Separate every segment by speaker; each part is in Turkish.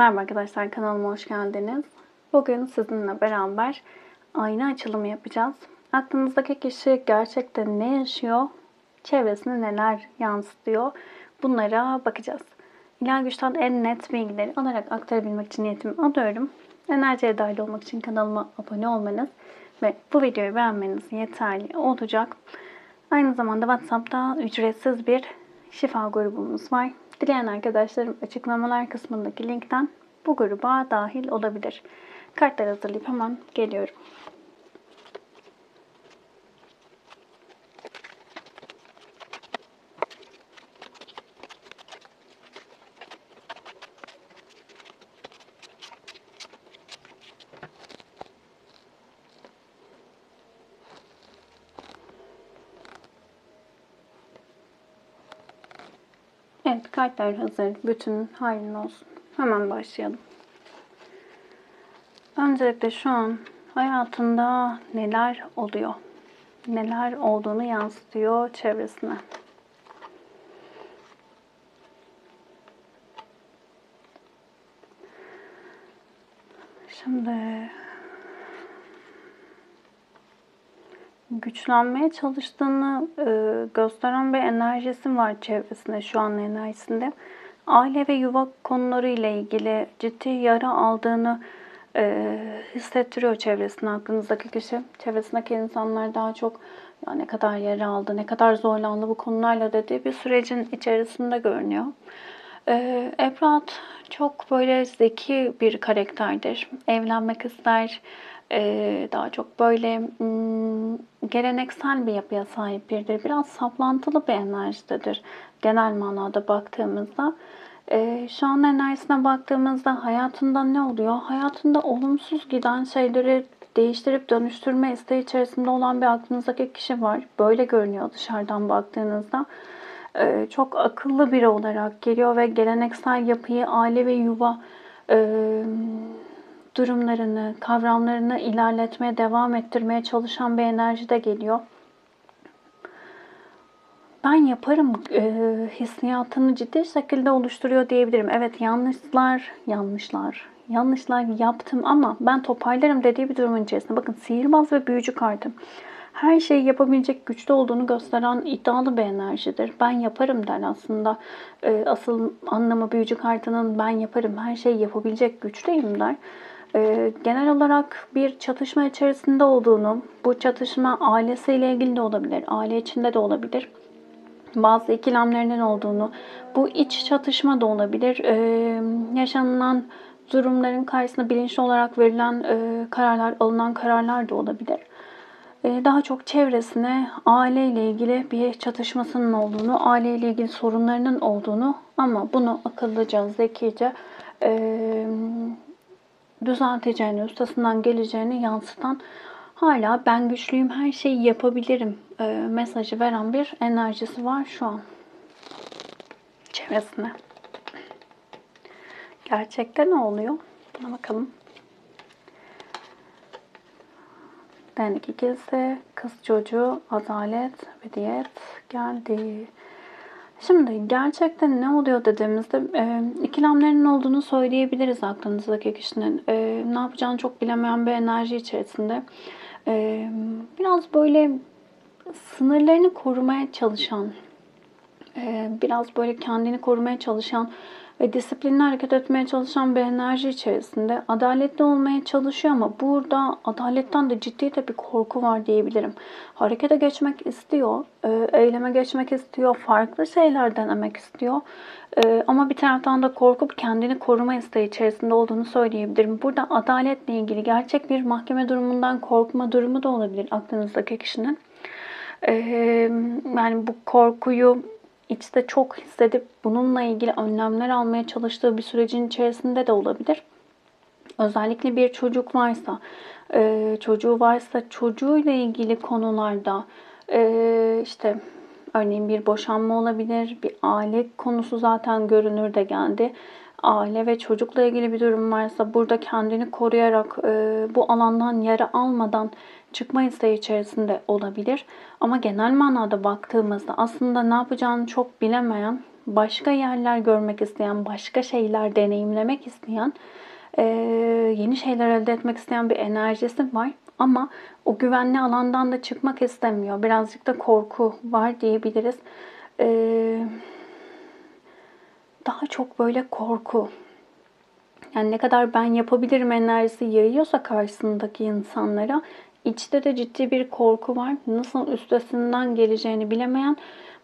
Speaker 1: Merhaba arkadaşlar, kanalıma hoş geldiniz. Bugün sizinle beraber ayna açılımı yapacağız. Aklınızdaki kişi gerçekten ne yaşıyor, çevresine neler yansıtıyor, bunlara bakacağız. İlahi Güç'ten en net bilgileri alarak aktarabilmek için niyetimi alıyorum. Enerjiye dahil olmak için kanalıma abone olmanız ve bu videoyu beğenmeniz yeterli olacak. Aynı zamanda WhatsApp'ta ücretsiz bir şifa grubumuz var. Dileyen arkadaşlarım açıklamalar kısmındaki linkten bu gruba dahil olabilir. Kartlar hazırlayıp hemen geliyorum. Evet, kartlar hazır. Bütün hayırlı olsun. Hemen başlayalım. Öncelikle şu an hayatında neler oluyor? Neler olduğunu yansıtıyor çevresine. Şimdi güçlenmeye çalıştığını gösteren bir enerjisi var çevresinde, şu an enerjisinde. Aile ve yuva konuları ile ilgili ciddi yara aldığını hissettiriyor çevresine, aklınızdaki kişi. Çevresindeki insanlar daha çok ya ne kadar yara aldı, ne kadar zorlandı bu konularla dediği bir sürecin içerisinde görünüyor. Efrat çok böyle zeki bir karakterdir. Evlenmek ister. Daha çok böyle geleneksel bir yapıya sahip biridir. Biraz saplantılı bir enerjidedir genel manada baktığımızda. Şu an enerjisine baktığımızda hayatında ne oluyor? Hayatında olumsuz giden şeyleri değiştirip dönüştürme isteği içerisinde olan bir aklınızdaki kişi var. Böyle görünüyor dışarıdan baktığınızda. Çok akıllı biri olarak geliyor ve geleneksel yapıyı, aile ve yuva durumlarını, kavramlarını ilerletmeye, devam ettirmeye çalışan bir enerji de geliyor. Ben yaparım hissiyatını ciddi şekilde oluşturuyor diyebilirim. Evet, yanlışlar yaptım ama ben toparlarım dediği bir durumun içerisinde. Bakın, sihirbaz ve büyücü kartım. Her şeyi yapabilecek güçlü olduğunu gösteren iddialı bir enerjidir. Ben yaparım der aslında. Asıl anlamı büyücü kartının ben yaparım, her şeyi yapabilecek güçteyim der. Genel olarak bir çatışma içerisinde olduğunu, bu çatışma ailesiyle ilgili de olabilir, aile içinde de olabilir. Bazı ikilemlerinin olduğunu, bu iç çatışma da olabilir. Yaşanılan durumların karşısında bilinçli olarak verilen kararlar, alınan kararlar da olabilir. Daha çok çevresine aileyle ilgili bir çatışmasının olduğunu, aileyle ilgili sorunlarının olduğunu ama bunu akıllıca, zekice düzelteceğini, üstesinden geleceğini yansıtan, hala ben güçlüyüm, her şeyi yapabilirim mesajı veren bir enerjisi var şu an çevresine. Gerçekte ne oluyor? Buna bakalım. Değnek ikilisi, kız çocuğu, adalet ve diyet geldi. Şimdi gerçekten ne oluyor dediğimizde ikilemlerinin olduğunu söyleyebiliriz aklınızdaki kişinin. Ne yapacağını çok bilemeyen bir enerji içerisinde. Biraz böyle sınırlarını korumaya çalışan, biraz böyle kendini korumaya çalışan ve disiplinli hareket etmeye çalışan bir enerji içerisinde. Adaletli olmaya çalışıyor ama burada adaletten de ciddi de bir korku var diyebilirim. Harekete geçmek istiyor, eyleme geçmek istiyor, farklı şeyler denemek istiyor. Ama bir taraftan da korkup kendini koruma isteği içerisinde olduğunu söyleyebilirim. Burada adaletle ilgili gerçek bir mahkeme durumundan korkma durumu da olabilir aklınızdaki kişinin. Yani bu korkuyu içte çok hissedip bununla ilgili önlemler almaya çalıştığı bir sürecin içerisinde de olabilir. Özellikle bir çocuk varsa, çocuğu varsa çocuğuyla ilgili konularda işte örneğin bir boşanma olabilir, bir aile konusu zaten görünür de geldi. Aile ve çocukla ilgili bir durum varsa burada kendini koruyarak bu alandan yara almadan çıkma isteği içerisinde olabilir. Ama genel manada baktığımızda aslında ne yapacağını çok bilemeyen, başka yerler görmek isteyen, başka şeyler deneyimlemek isteyen, yeni şeyler elde etmek isteyen bir enerjisi var. Ama o güvenli alandan da çıkmak istemiyor. Birazcık da korku var diyebiliriz. Daha çok böyle korku. Yani ne kadar ben yapabilirim enerjisi yayıyorsa karşısındaki insanlara, içte de ciddi bir korku var. Nasıl üstesinden geleceğini bilemeyen,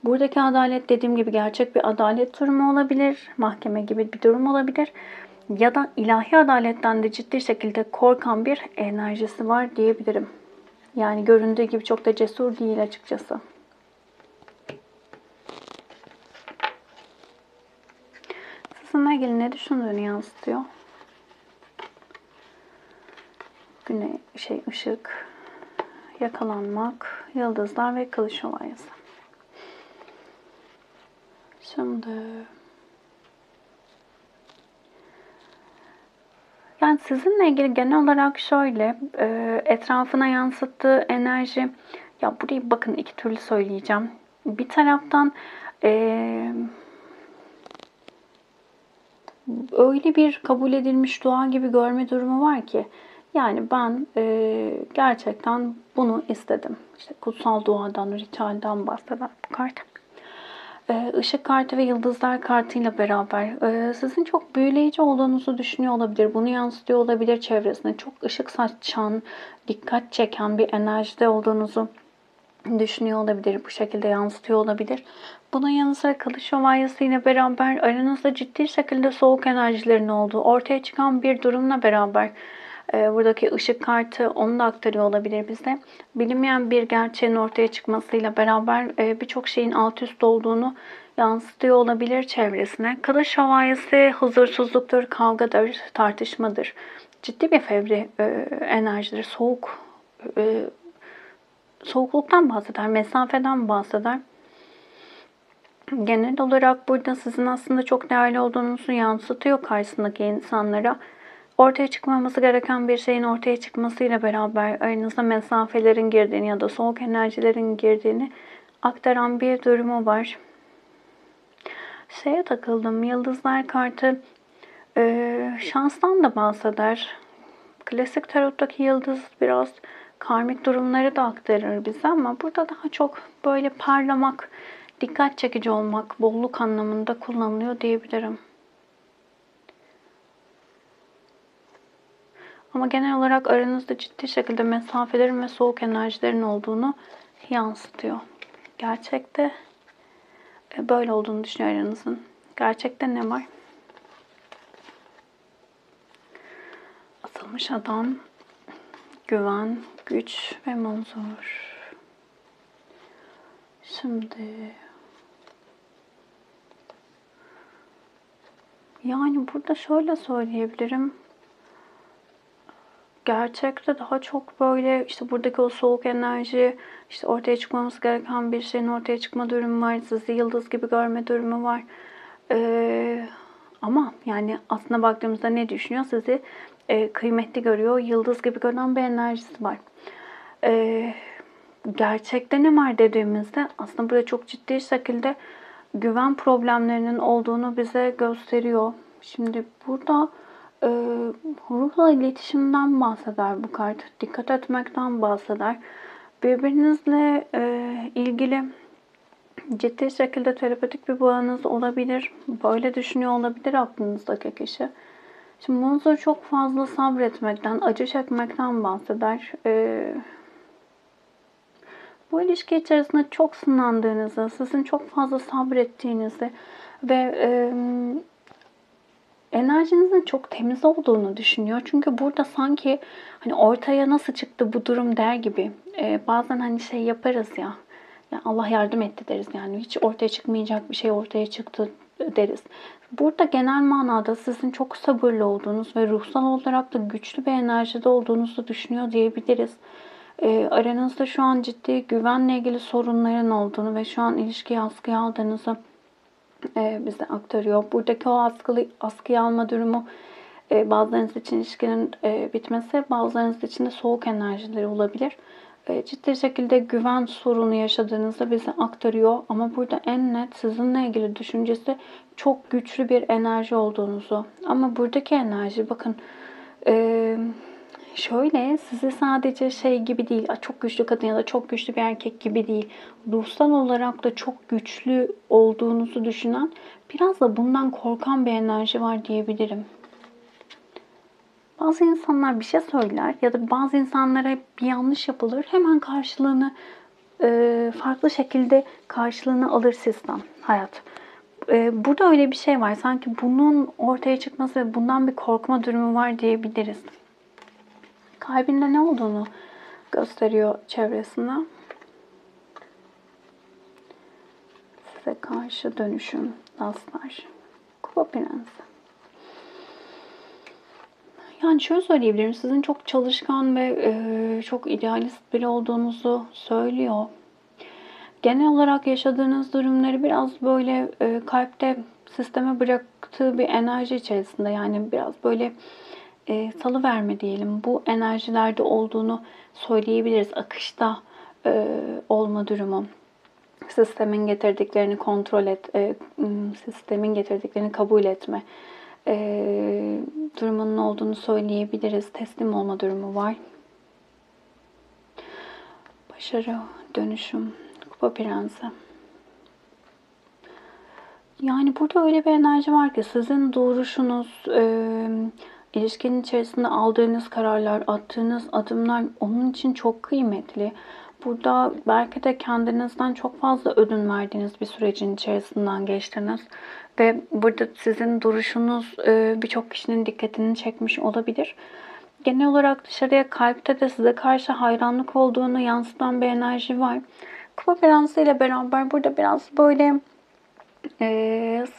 Speaker 1: buradaki adalet dediğim gibi gerçek bir adalet durumu olabilir. Mahkeme gibi bir durum olabilir. Ya da ilahi adaletten de ciddi şekilde korkan bir enerjisi var diyebilirim. Yani göründüğü gibi çok da cesur değil açıkçası. Sizinle ilgili ne düşündüğünü yansıtıyor. Işık, yakalanmak, yıldızlar ve kılıç şövalyesi. Şimdi yani sizinle ilgili genel olarak şöyle, etrafına yansıttığı enerji, ya burayı bakın iki türlü söyleyeceğim. Bir taraftan öyle bir kabul edilmiş dua gibi görme durumu var ki, yani ben gerçekten bunu istedim. İşte kutsal duadan, ritüelden bahseder bu kart. Işık kartı ve yıldızlar kartıyla beraber sizin çok büyüleyici olduğunuzu düşünüyor olabilir. Bunu yansıtıyor olabilir çevresine. Çok ışık saçan, dikkat çeken bir enerjide olduğunuzu düşünüyor olabilir. Bu şekilde yansıtıyor olabilir. Bunun yanı sıra kılıç şövalyesiyle beraber aranızda ciddi şekilde soğuk enerjilerin olduğu ortaya çıkan bir durumla beraber buradaki ışık kartı onu da aktarıyor olabilir bize. Bilinmeyen bir gerçeğin ortaya çıkmasıyla beraber birçok şeyin alt üst olduğunu yansıtıyor olabilir çevresine. Kılıç şövalyesi huzursuzluktur, kavgadır, tartışmadır. Ciddi bir fevri enerjidir, soğukluktan bahseder, mesafeden bahseder. Genel olarak burada sizin aslında çok değerli olduğunuzu yansıtıyor karşısındaki insanlara. Ortaya çıkmaması gereken bir şeyin ortaya çıkmasıyla beraber aranızda mesafelerin girdiğini ya da soğuk enerjilerin girdiğini aktaran bir durumu var. Şeye takıldım, yıldızlar kartı şanstan da bahseder. Klasik tarottaki yıldız biraz karmik durumları da aktarır bize ama burada daha çok böyle parlamak, dikkat çekici olmak, bolluk anlamında kullanılıyor diyebilirim. Ama genel olarak aranızda ciddi şekilde mesafelerin ve soğuk enerjilerin olduğunu yansıtıyor. Gerçekte böyle olduğunu düşünüyor aranızın. Gerçekte ne var? Atılmış adam, güven, güç ve manzur. Şimdi yani burada şöyle söyleyebilirim. Gerçekte daha çok böyle işte buradaki o soğuk enerji, işte ortaya çıkmamız gereken bir şeyin ortaya çıkma durumu var. Sizi yıldız gibi görme durumu var. Ama yani aslında baktığımızda ne düşünüyor? Sizi kıymetli görüyor. Yıldız gibi gören bir enerjisi var. Gerçekte ne var dediğimizde aslında burada çok ciddi şekilde güven problemlerinin olduğunu bize gösteriyor. Şimdi burada ruhla iletişimden bahseder bu kart. Dikkat etmekten bahseder. Birbirinizle ilgili ciddi şekilde terapetik bir bağınız olabilir. Böyle düşünüyor olabilir aklınızdaki kişi. Şimdi bunun çok fazla sabretmekten, acı çekmekten bahseder. Bu ilişki içerisinde çok sınandığınızı, sizin çok fazla sabrettiğinizi ve enerjinizin çok temiz olduğunu düşünüyor. Çünkü burada sanki hani ortaya nasıl çıktı bu durum der gibi. Bazen hani şey yaparız ya. Ya Allah yardım etti deriz yani. Hiç ortaya çıkmayacak bir şey ortaya çıktı deriz. Burada genel manada sizin çok sabırlı olduğunuz ve ruhsal olarak da güçlü bir enerjide olduğunuzu düşünüyor diyebiliriz. Aranızda şu an ciddi güvenle ilgili sorunların olduğunu ve şu an ilişkiyi askıya aldığınızı bize aktarıyor. Buradaki o askıya alma durumu bazılarınız için ilişkinin bitmesi, bazılarınız için de soğuk enerjileri olabilir. ciddi şekilde güven sorunu yaşadığınızda bize aktarıyor. Ama burada en net sizinle ilgili düşüncesi çok güçlü bir enerji olduğunuzu. Ama buradaki enerji bakın şöyle sizi sadece şey gibi değil, çok güçlü kadın ya da çok güçlü bir erkek gibi değil. Ruhsal olarak da çok güçlü olduğunuzu düşünen, biraz da bundan korkan bir enerji var diyebilirim. Bazı insanlar bir şey söyler ya da bazı insanlara bir yanlış yapılır. Hemen karşılığını farklı şekilde karşılığını alır sistem, hayat. Burada öyle bir şey var. Sanki bunun ortaya çıkması ve bundan bir korkma durumu var diyebiliriz. Kalbinde ne olduğunu gösteriyor çevresine. Size karşı dönüşüm, dostlar. Kupa Prensi. Yani şöyle söyleyebilirim, sizin çok çalışkan ve çok idealist biri olduğunuzu söylüyor. Genel olarak yaşadığınız durumları biraz böyle kalpte sisteme bıraktığı bir enerji içerisinde. Yani biraz böyle salıverme diyelim. Bu enerjilerde olduğunu söyleyebiliriz. Akışta olma durumu. Sistemin getirdiklerini kontrol et, sistemin getirdiklerini kabul etme durumunun olduğunu söyleyebiliriz. Teslim olma durumu var. Başarı, dönüşüm, Kupa Prensi. Yani burada öyle bir enerji var ki sizin duruşunuz, ilişkinin içerisinde aldığınız kararlar, attığınız adımlar onun için çok kıymetli. Burada belki de kendinizden çok fazla ödün verdiğiniz bir sürecin içerisinden geçtiniz. Ve burada sizin duruşunuz birçok kişinin dikkatini çekmiş olabilir. Genel olarak dışarıya, kalpte de size karşı hayranlık olduğunu yansıtan bir enerji var. Kupa Prensi ile beraber burada biraz böyle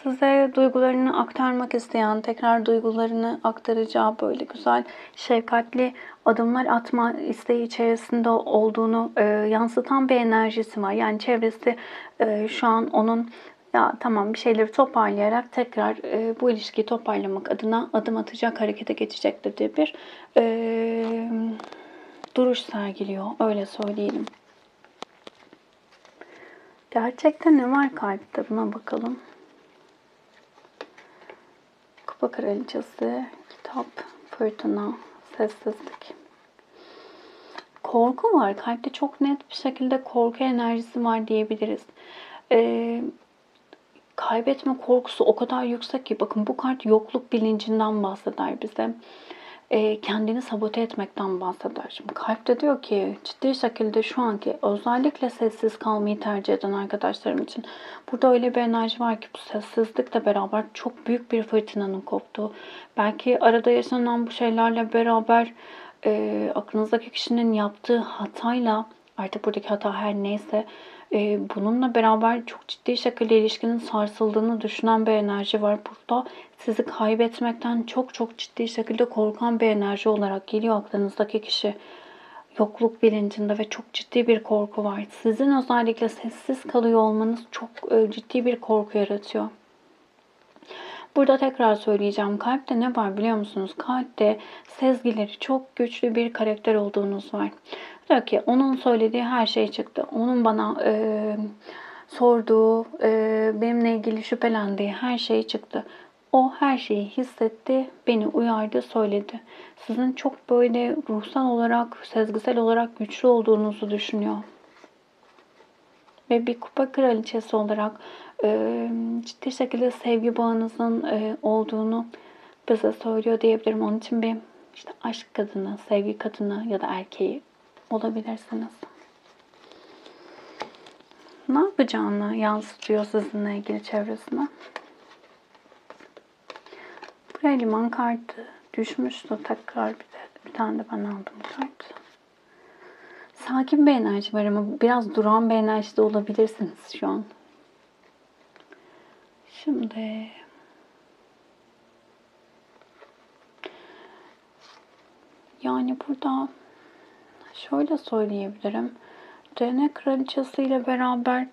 Speaker 1: size duygularını aktarmak isteyen, tekrar duygularını aktaracağı böyle güzel, şefkatli adımlar atma isteği içerisinde olduğunu yansıtan bir enerjisi var. Yani çevresi şu an onun ya tamam bir şeyleri toparlayarak tekrar bu ilişkiyi toparlamak adına adım atacak, harekete geçecektir diye bir duruş sergiliyor. Öyle söyleyelim. Gerçekten ne var kalpte? Buna bakalım. Kupa Kraliçesi, kitap, fırtına, sessizlik. Korku var. Kalpte çok net bir şekilde korku enerjisi var diyebiliriz. Kaybetme korkusu o kadar yüksek ki, bakın bu kart yokluk bilincinden bahseder bize. Kendini sabote etmekten bahseder. Şimdi kalp de diyor ki ciddi şekilde şu anki özellikle sessiz kalmayı tercih eden arkadaşlarım için burada öyle bir enerji var ki bu sessizlikle beraber çok büyük bir fırtınanın koptuğu. Belki arada yaşanan bu şeylerle beraber aklınızdaki kişinin yaptığı hatayla, artık buradaki hata her neyse, bununla beraber çok ciddi şekilde ilişkinin sarsıldığını düşünen bir enerji var burada. Sizi kaybetmekten çok çok ciddi şekilde korkan bir enerji olarak geliyor aklınızdaki kişi. Yokluk bilincinde ve çok ciddi bir korku var. Sizin özellikle sessiz kalıyor olmanız çok ciddi bir korku yaratıyor. Burada tekrar söyleyeceğim. Kalpte ne var biliyor musunuz? Kalpte sezgileri çok güçlü bir karakter olduğunuz var. Diyor ki onun söylediği her şey çıktı. Onun bana sorduğu, benimle ilgili şüphelendiği her şey çıktı. O her şeyi hissetti, beni uyardı, söyledi. Sizin çok böyle ruhsal olarak, sezgisel olarak güçlü olduğunuzu düşünüyor. Ve bir kupa kraliçesi olarak ciddi şekilde sevgi bağınızın olduğunu bize söylüyor diyebilirim. Onun için bir işte aşk kadını, sevgi kadını ya da erkeği olabilirsiniz. Ne yapacağını yansıtıyor sizinle ilgili çevresine. Buraya liman kartı düşmüştü. Tekrar bir tane de ben aldım kart. Sakin bir enerji var ama biraz duran bir enerjide olabilirsiniz şu an. Şimdi yani burada şöyle söyleyebilirim. Değnek kraliçesi ile beraber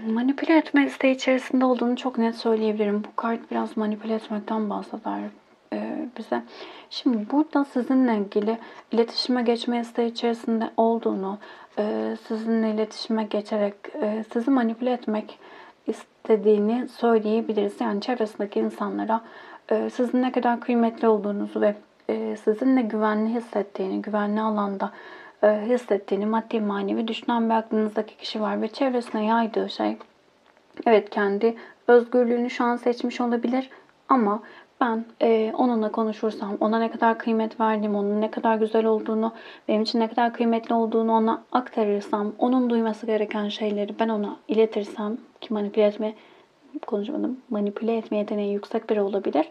Speaker 1: manipüle etme isteği içerisinde olduğunu çok net söyleyebilirim. Bu kart biraz manipüle etmekten bahseder. bize. Şimdi burada sizinle ilgili iletişime geçme isteği içerisinde olduğunu, sizinle iletişime geçerek sizi manipüle etmek istediğini söyleyebiliriz. Yani çevresindeki insanlara sizin ne kadar kıymetli olduğunuzu ve sizinle güvenli hissettiğini, güvenli alanda hissettiğini maddi manevi düşünen bir aklınızdaki kişi var ve çevresine yaydığı şey, evet, kendi özgürlüğünü şu an seçmiş olabilir ama ben onunla konuşursam, ona ne kadar kıymet verdiğimi, onun ne kadar güzel olduğunu, benim için ne kadar kıymetli olduğunu ona aktarırsam, onun duyması gereken şeyleri ben ona iletirsem, ki manipüle etme yeteneği yüksek biri olabilir.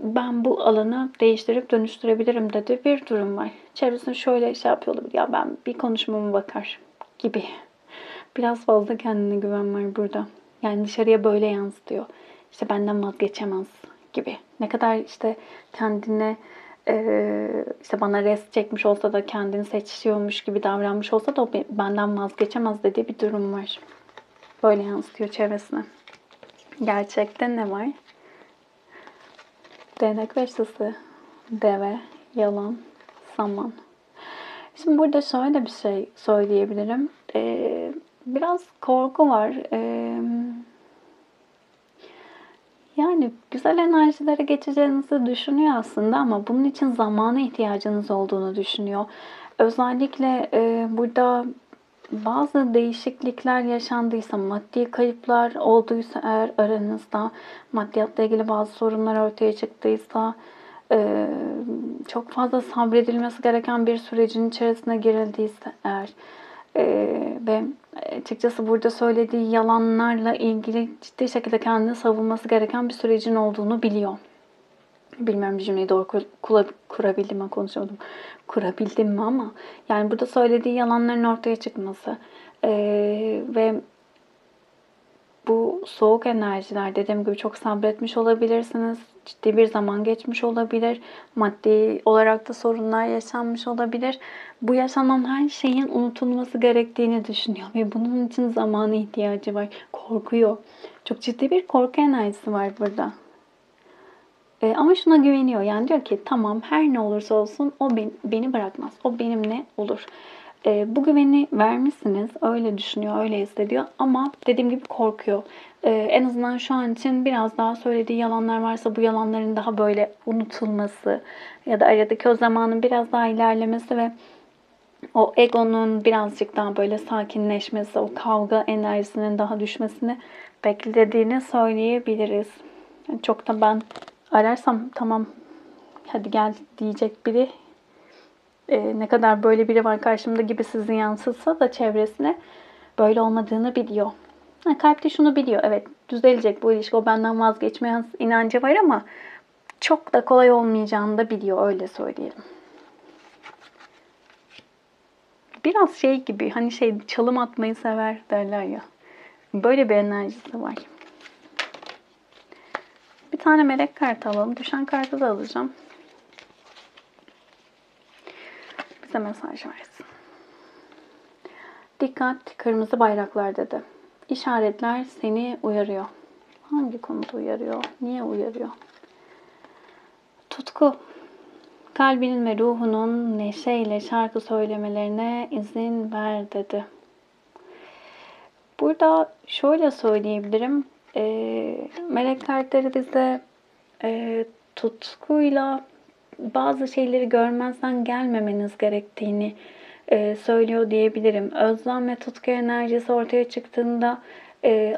Speaker 1: Ben bu alanı değiştirip dönüştürebilirim dedi bir durum var. Çevresinde şöyle şey yapıyor olabilir. Ya ben bir konuşmama bakar gibi. Biraz fazla kendine güven var burada. Yani dışarıya böyle yansıtıyor. İşte benden vazgeçemez gibi. Ne kadar işte kendine işte bana rest çekmiş olsa da kendini seçiyormuş gibi davranmış olsa da o benden vazgeçemez dediği bir durum var. Böyle yansıtıyor çevresine. Gerçekte ne var? Değnek beşlisi, deve, yalan, saman. Şimdi burada şöyle bir şey söyleyebilirim. Biraz korku var. Yani güzel enerjilere geçeceğinizi düşünüyor aslında ama bunun için zamana ihtiyacınız olduğunu düşünüyor. Özellikle burada bazı değişiklikler yaşandıysa, maddi kayıplar olduysa eğer aranızda, maddiyatla ilgili bazı sorunlar ortaya çıktıysa, çok fazla sabredilmesi gereken bir sürecin içerisine girildiyse eğer ve açıkçası burada söylediği yalanlarla ilgili ciddi şekilde kendini savunması gereken bir sürecin olduğunu biliyor. Bilmiyorum bir cümleyi doğru kurabildim mi, konuşamadım. Kurabildim mi ama yani burada söylediği yalanların ortaya çıkması ve bu soğuk enerjiler, dediğim gibi çok sabretmiş olabilirsiniz. Ciddi bir zaman geçmiş olabilir. Maddi olarak da sorunlar yaşanmış olabilir. Bu yaşanan her şeyin unutulması gerektiğini düşünüyor ve bunun için zamana ihtiyacı var. Korkuyor. Çok ciddi bir korku enerjisi var burada. Ama şuna güveniyor. Yani diyor ki tamam, her ne olursa olsun o beni bırakmaz. O benimle olur. Bu güveni vermişsiniz. Öyle düşünüyor, öyle hissediyor. Ama dediğim gibi korkuyor. En azından şu an için biraz daha söylediği yalanlar varsa bu yalanların daha böyle unutulması ya da aradaki o zamanın biraz daha ilerlemesi ve o egonun birazcık daha böyle sakinleşmesi, o kavga enerjisinin daha düşmesini beklediğini söyleyebiliriz. Yani çok da ben ararsam tamam hadi gel diyecek biri, ne kadar böyle biri var karşımda gibi sizi yansıtsa da çevresine, böyle olmadığını biliyor. Kalpte şunu biliyor, evet düzelecek bu ilişki, o benden vazgeçmez inancı var ama çok da kolay olmayacağını da biliyor, öyle söyleyelim. Biraz şey gibi, hani çalım atmayı sever derler ya. Böyle bir enerjisi var. Bir tane melek kartı alalım. Düşen kartı da alacağım. Bize mesaj versin. Dikkat, kırmızı bayraklar dedi. İşaretler seni uyarıyor. Hangi konuda uyarıyor? Niye uyarıyor? Tutku. Kalbinin ve ruhunun neşeyle şarkı söylemelerine izin ver dedi. Burada şöyle söyleyebilirim. Melek kartları bize tutkuyla bazı şeyleri görmezden gelmemeniz gerektiğini söylüyor diyebilirim. Özlem ve tutku enerjisi ortaya çıktığında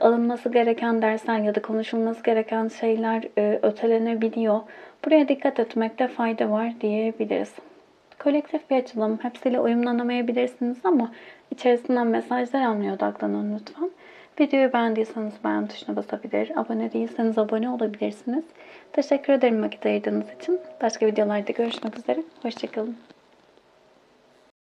Speaker 1: alınması gereken dersler ya da konuşulması gereken şeyler ötelenebiliyor. Buraya dikkat etmekte fayda var diyebiliriz. Kolektif bir açılım. Hepsiyle uyumlanamayabilirsiniz ama içerisinden mesajlar almaya odaklanın lütfen. Videoyu beğendiyseniz beğen tuşuna basabilir. Abone değilseniz abone olabilirsiniz. Teşekkür ederim vakit ayırdığınız için. Başka videolarda görüşmek üzere. Hoşçakalın.